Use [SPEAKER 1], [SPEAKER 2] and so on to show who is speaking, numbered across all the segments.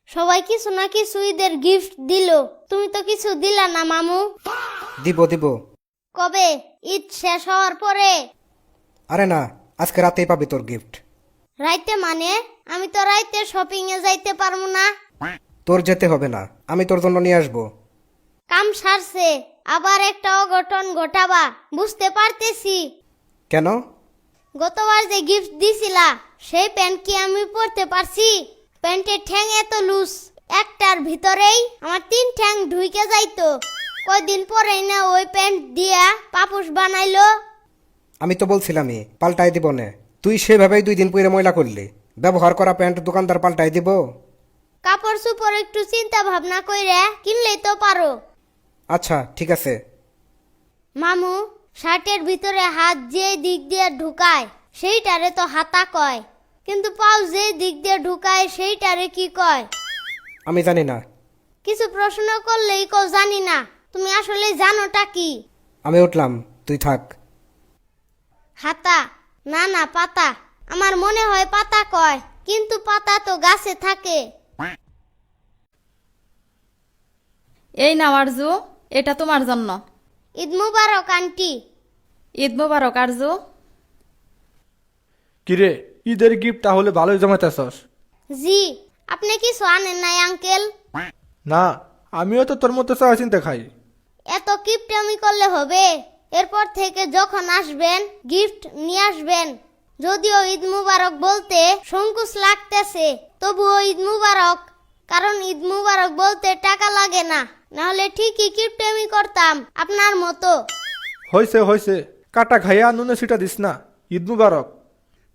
[SPEAKER 1] সবাই কিছু না কিছু ঈদের গিফট দিল, তুমি তো কিছু দিলা না মামু।
[SPEAKER 2] দিব দিব।
[SPEAKER 1] কবে? ঈদ শেষ হওয়ার পরে?
[SPEAKER 2] আরে না, আজকে রাতেই পাবি তোর গিফট।
[SPEAKER 1] রাইতে মানে? আমি তো রাইতে শপিং এ যাইতে পারবো না।
[SPEAKER 2] তোর যেতে হবে না, আমি তোর জন্য নিয়ে আসবো।
[SPEAKER 1] কাম সারছে, আবার একটা অঘটন ঘটাবা, বুঝতে পারতেছি।
[SPEAKER 2] কেন?
[SPEAKER 1] গতবার যে গিফট দিছিলা সেই প্যান্ট কি আমি পরতে পারছি? প্যান্টের ঠ্যাং এত লুজ, একটার ভিতরেই আমার 3 ঠ্যাং ঢুইকে যাইতো। কয়দিন পরেই না ওই প্যান্ট দিয়া পাপুস বানাইলো।
[SPEAKER 2] আমি তো বলছিলামই পাল্টাই দিব নে, তুই সেভাবেই 2 দিন পরে ময়লা করলি। ব্যবহার করা প্যান্ট দোকানদার পাল্টাই দিব?
[SPEAKER 1] কাপড় চোপড় একটু চিন্তা ভাবনা কইরা কিনলেই তো পারো।
[SPEAKER 2] আচ্ছা ঠিক আছে।
[SPEAKER 1] মামু, শার্টের ভিতরে হাত যে দিক দিয়ে ঢুকায় সেইটারে তো হাতা কয়, কিন্তু পাও যে দিক দিয়ে ঢুকায় সেইটারে কি কয়?
[SPEAKER 2] আমি জানি না।
[SPEAKER 1] কিছু প্রশ্ন করলেই কও জানি না। তুমি আসলে জানোটা কি?
[SPEAKER 2] আমি উঠলাম, তুই থাক।
[SPEAKER 1] হাতা না, না পাতা। আমার মনে হয় পাতা কয়, কিন্তু পাতা তো গাছে থাকে।
[SPEAKER 3] এই নাও আরজু, এটা তোমার জন্য।
[SPEAKER 1] ঈদ মুবারক আন্টি।
[SPEAKER 3] ঈদ মোবারক আরজু।
[SPEAKER 4] কিরে, ঈদের গিফট তাহলে ভালোই জমাইতেছস?
[SPEAKER 1] জি, আপনি কিছু আনেন নাই আঙ্কেল?
[SPEAKER 4] না, আমিও তো তোর মতো চা চিনতে খাই।
[SPEAKER 1] এত কিপটেমি করলে হবে? এরপর থেকে যখন আসবেন গিফট নিয়ে আসবেন। যদিও ঈদ মুবারক বলতে সংকোচ লাগতেছে, তবুও ঈদ মুবারক, কারণ ঈদ মুবারক বলতে টাকা লাগে না, নাহলে ঠিকই কিপটেমি করতাম আপনার মতো।
[SPEAKER 4] হইছে হইছে, কাটা খাইয়া নুনে সিটা দিস না। ঈদ মুবারক।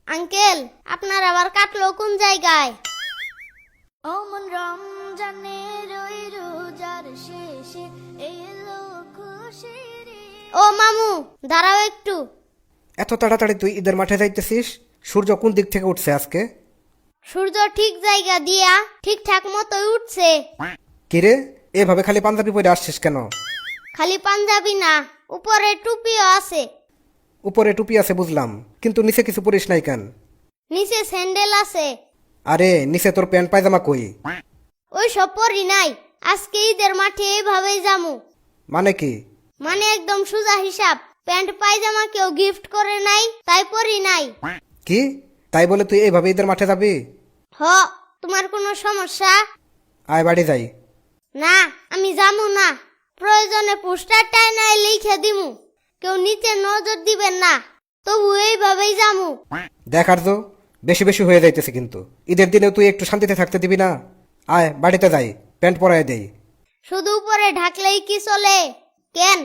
[SPEAKER 1] আঙ্কেল, আপনার আবার কাটলো কোন জায়গায়? অমন রমজানের ওই রোজার শেষে এলো খুশির। ও মামু, দাঁড়াও একটু।
[SPEAKER 2] এত তাড়াতাড়ি তুই ঈদের মাঠে যাইতেছিস? সূর্য কোন দিক থেকে উঠছে আজকে?
[SPEAKER 1] সূর্য ঠিক জায়গা দিয়া ঠিকঠাক মতোই উঠছে।
[SPEAKER 2] কিরে, এভাবে খালি পাঞ্জাবি পরে আসছিস কেন?
[SPEAKER 1] খালি পাঞ্জাবি না, উপরে টুপিও আছে।
[SPEAKER 2] উপরে টুপি আছে বুঝলাম, কিন্তু নিচে কিছু পরিস নাই কেন?
[SPEAKER 1] নিচে স্যান্ডেল আছে।
[SPEAKER 2] আরে নিচে তোর প্যান্ট পায়জামা কই?
[SPEAKER 1] ওই সব পরি নাই, আজকে ঈদের মাঠে এইভাবেই যামু।
[SPEAKER 2] মানে কি?
[SPEAKER 1] মানে একদম সোজা হিসাব। প্যান্ট পায়জামা কেউ গিফট করে নাই, তাই পরি নাই।
[SPEAKER 2] কি তাই বলে তুই এইভাবে ঈদের মাঠে যাবি?
[SPEAKER 1] হ, তোমার কোনো সমস্যা?
[SPEAKER 2] আয় বাড়ি যাই।
[SPEAKER 1] না, আমি যামু না। প্রয়োজনে পোস্টারটাই নাই লিখে দিমু, কেউ নিচে নজর দিবেন না, তবু এইভাবেই যামু।
[SPEAKER 2] দেখার তো বেশি বেশি হয়ে যাইতেছে, কিন্তু ঈদের দিনে তুই একটু শান্তিতে থাকতে দিবি না? আয় বাড়িতে যাই, প্যান্ট পরাই দেই।
[SPEAKER 1] শুধু উপরে ঢাকলেই কি চলে? কেন,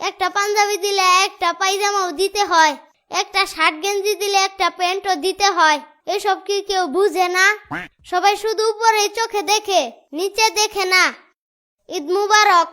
[SPEAKER 1] একটা পাঞ্জাবি দিলে একটা পায়জামাও দিতে হয়, একটা শার্ট গেঞ্জি দিলে একটা প্যান্টও দিতে হয়। এসব কি কেউ বুঝে না? সবাই শুধু উপরে চোখে দেখে, নিচে দেখে না। ঈদ মুবারক।